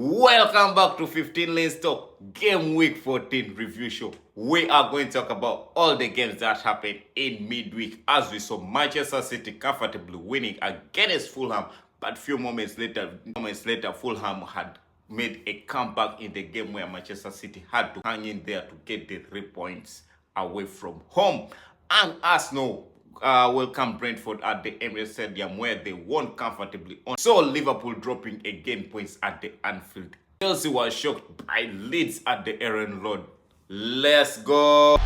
Welcome back to 15 Lanes Talk Game Week 14 review show. We are going to talk about all the games that happened in midweek as we saw Manchester City comfortably winning against Fulham, but few moments later, Fulham had made a comeback in the game where Manchester City had to hang in there to get the 3 points away from home. And Arsenal welcome Brentford at the Emirates Stadium where they won comfortably. So Liverpool dropping again points at the Anfield. Chelsea was shocked by Leeds at the Aaron Road. Let's go!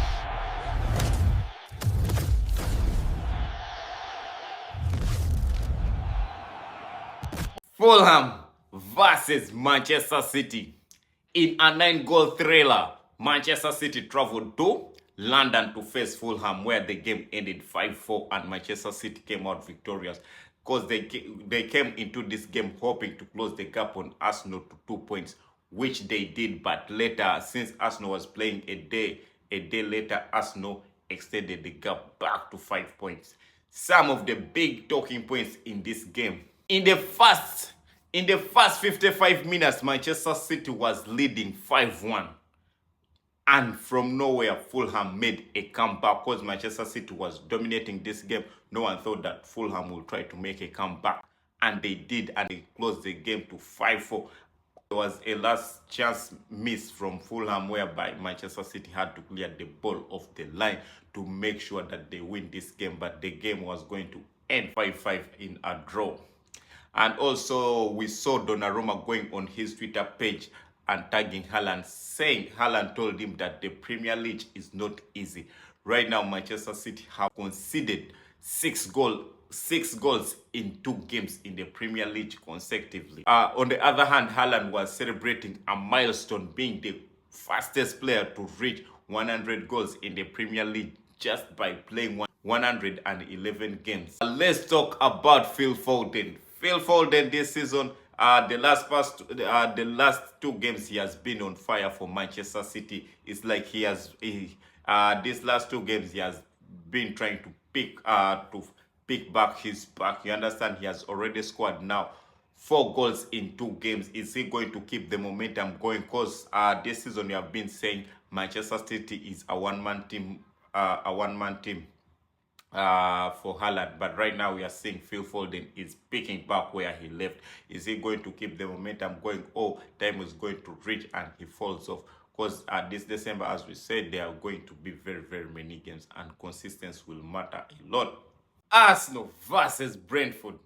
Fulham versus Manchester City. In a 9-goal thriller, Manchester City traveled to London to face Fulham, where the game ended 5-4 and Manchester City came out victorious because they came into this game hoping to close the gap on Arsenal to 2 points, which they did. But later, since Arsenal was playing a day later, Arsenal extended the gap back to 5 points. Some of the big talking points in this game. In the first 55 minutes, Manchester City was leading 5-1. And from nowhere, Fulham made a comeback because Manchester City was dominating this game. No one thought that Fulham would try to make a comeback. And they did, and they closed the game to 5-4. There was a last chance miss from Fulham whereby Manchester City had to clear the ball off the line to make sure that they win this game. But the game was going to end 5-5 in a draw. And also, we saw Donnarumma going on his Twitter page and tagging Haaland, saying Haaland told him that the Premier League is not easy. Right now, Manchester City have conceded 6 goals in 2 games in the Premier League consecutively. On the other hand, Haaland was celebrating a milestone, being the fastest player to reach 100 goals in the Premier League just by playing 111 games. Let's talk about Phil Foden. Phil Foden this season, the last 2 games he has been on fire for Manchester City. It's like these last 2 games he has been trying to pick back his back. You understand? He has already scored now 4 goals in 2 games. Is he going to keep the momentum going? Because this season we have been saying Manchester City is a one-man team. For Haaland, but right now we are seeing Phil Foden is picking back where he left. Is he going to keep the momentum going? Oh, time is going to reach and he falls off, because this December, as we said, there are going to be very many games and consistency will matter a lot. Arsenal versus Brentford.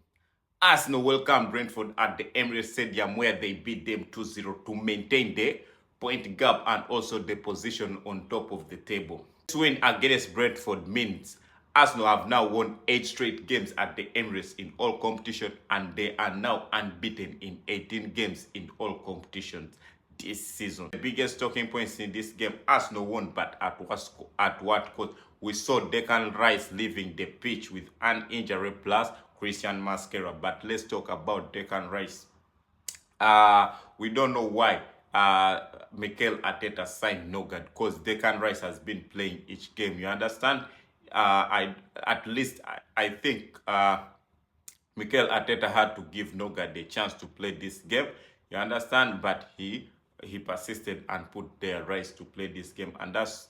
Arsenal welcomed Brentford at the Emirates Stadium where they beat them 2-0 to maintain the point gap and also the position on top of the table. This win against Brentford means Arsenal have now won 8 straight games at the Emirates in all competition, and they are now unbeaten in 18 games in all competitions this season. The biggest talking points in this game, Arsenal won, but at what cost? We saw Declan Rice leaving the pitch with an injury plus Christian Mascara. But let's talk about Declan Rice. We don't know why Mikel Arteta signed Nogard, because Declan Rice has been playing each game. You understand? I think Mikel Arteta had to give Nogard the chance to play this game. You understand? But he persisted and put their Rice to play this game, and that's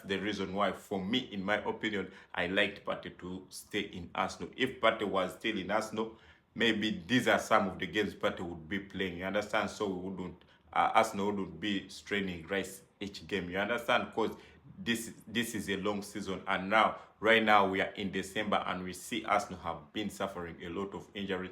the reason why, for me, in my opinion, I liked Partey to stay in Arsenal. If Partey was still in Arsenal, maybe these are some of the games Partey would be playing. You understand? So we wouldn't Arsenal wouldn't be straining Rice each game. You understand? Because this is a long season, and right now we are in December and we see Arsenal have been suffering a lot of injuries.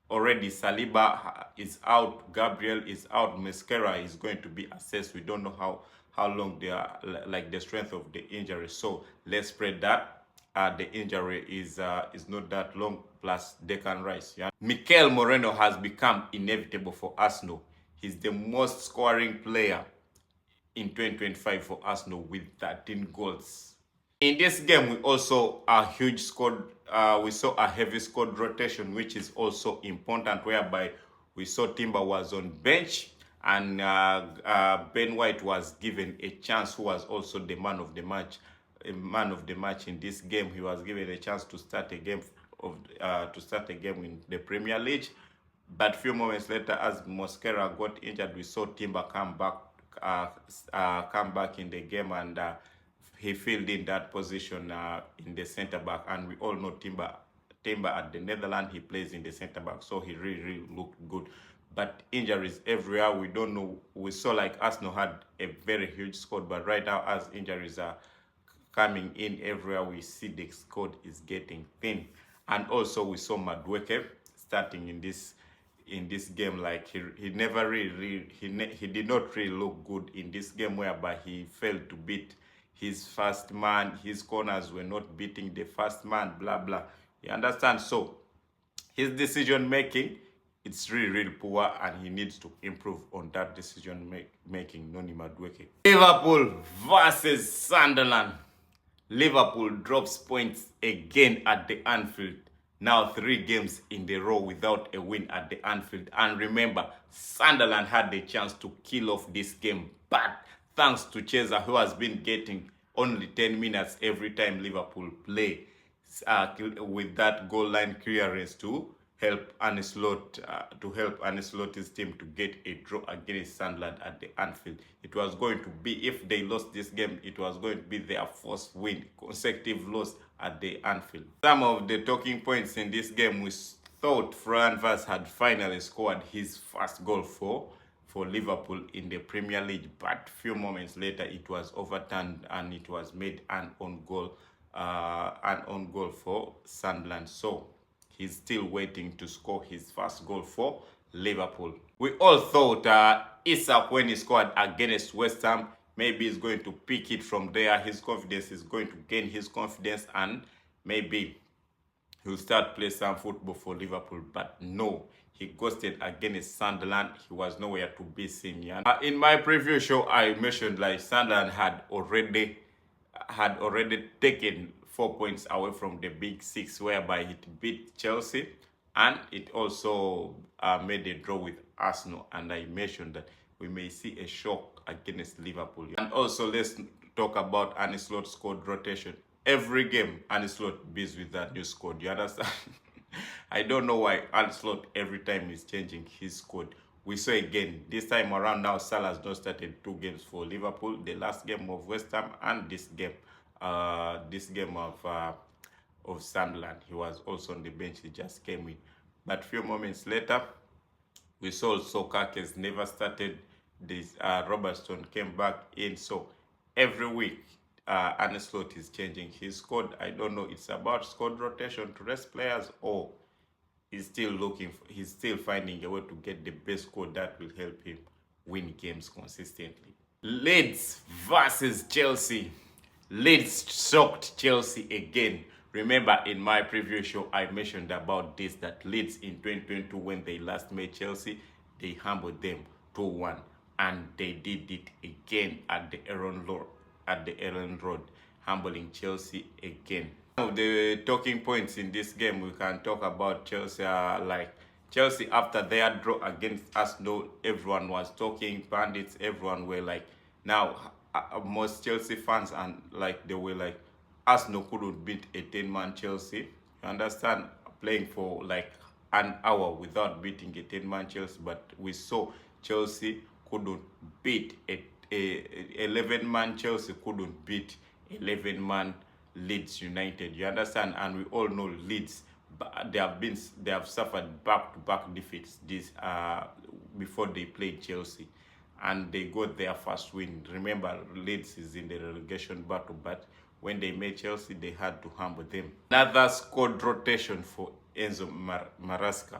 Already Saliba is out, Gabriel is out, Mascara is going to be assessed. We don't know how long they are, like the strength of the injury. So let's pray that the injury is not that long, plus Declan Rice. Yeah? Mikel Merino has become inevitable for Arsenal. He's the most scoring player in 2025 for Arsenal with 13 goals. In this game, we also we saw a heavy squad rotation, which is also important, whereby we saw Timber was on bench and Ben White was given a chance, who was also the man of the match. In this game. He was given a chance to start a game in the Premier League. But few moments later, as Mosquera got injured, we saw Timber come back in the game, and he filled in that position in the centre back. And we all know Timber at the Netherlands, he plays in the centre back, so he really looked good. But injuries everywhere, we don't know. We saw like Arsenal had a very huge squad, but right now, as injuries are coming in everywhere, we see the squad is getting thin. And also we saw Madueke starting in this game. Like he never really he did not really look good in this game, whereby he failed to beat his first man. His corners were not beating the first man, blah blah. You understand? So his decision making, it's really poor, and he needs to improve on that decision making. Noni Madueke. Liverpool versus Sunderland. Liverpool drops points again at the Anfield. Now 3 games in a row without a win at the Anfield. And remember, Sunderland had the chance to kill off this game, but thanks to Cheza, who has been getting only 10 minutes every time Liverpool play, with that goal line clearance to help Ancelotti's team to get a draw against Sunderland at the Anfield. It was going to be, if they lost this game, it was going to be their first consecutive loss at the Anfield. Some of the talking points in this game, we thought Florian Wirtz had finally scored his first goal for Liverpool in the Premier League, but few moments later it was overturned and it was made an own goal for Sunderland. So he's still waiting to score his first goal for Liverpool. We all thought Isak, when he scored against West Ham, maybe he's going to pick it from there. His confidence is going to gain his confidence, and maybe he'll start playing some football for Liverpool. But no, he ghosted against Sunderland. He was nowhere to be seen. In my preview show, I mentioned like Sunderland had already taken 4 points away from the Big Six, whereby it beat Chelsea, and it also made a draw with Arsenal. And I mentioned that we may see a shock against Liverpool. And also, let's talk about Arne Slot's squad rotation. Every game, Arne Slot beats with that new squad. You understand? I don't know why Arne Slot every time is changing his squad. We saw again this time around. Now Salah's not started 2 games for Liverpool. The last game of West Ham and this game of Sunderland. He was also on the bench. He just came in. But few moments later, we saw Sokakes never started. This Robertson came back in. So every week, Arne Slot is changing his squad. I don't know. It's about squad rotation to rest players, or he's still finding a way to get the best squad that will help him win games consistently. Leeds versus Chelsea. Leeds shocked Chelsea again. Remember, in my previous show, I mentioned about this, that Leeds in 2022, when they last met Chelsea, they humbled them 2-1, and they did it again at the Ellen Road, humbling Chelsea again. One of the talking points in this game, we can talk about Chelsea. Like Chelsea, after their draw against Arsenal, everyone was talking, pundits, everyone were like, now most Chelsea fans, and like they were like, Arsenal couldn't beat a 10-man Chelsea. You understand? Playing for like an hour without beating a 10-man Chelsea, but we saw Chelsea couldn't beat a 11-man Chelsea couldn't beat 11-man Leeds United. You understand? And we all know Leeds, they have suffered back-to-back defeats before they played Chelsea, and they got their first win. Remember, Leeds is in the relegation battle, but when they met Chelsea, they had to humble them. Another squad rotation for Enzo Maresca.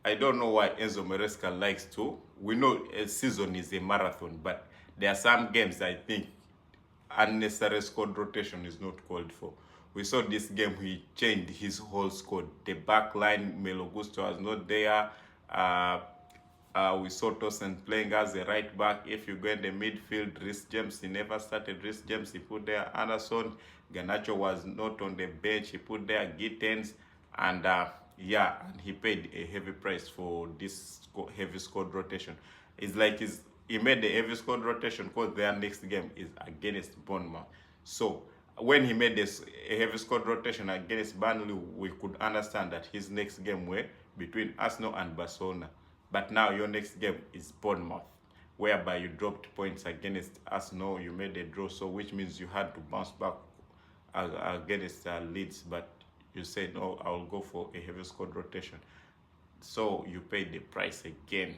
I don't know why Enzo Maresca likes to. We know a season is a marathon, but there are some games I think unnecessary squad rotation is not called for. We saw this game, he changed his whole squad. The back line, Melo Gusto was not there. We saw Tosin playing as a right back. If you go in the midfield, Reece James, he never started Reece James, he put there Anderson. Garnacho was not on the bench, he put there Gittens. And and he paid a heavy price for this heavy squad rotation. It's like he made the heavy squad rotation because their next game is against Bournemouth. So when he made this a heavy squad rotation against Burnley, we could understand that his next game were between Arsenal and Barcelona. But now your next game is Bournemouth, whereby you dropped points against Arsenal, you made a draw, so which means you had to bounce back against Leeds. But you said, no, I'll go for a heavy squad rotation. So you paid the price again.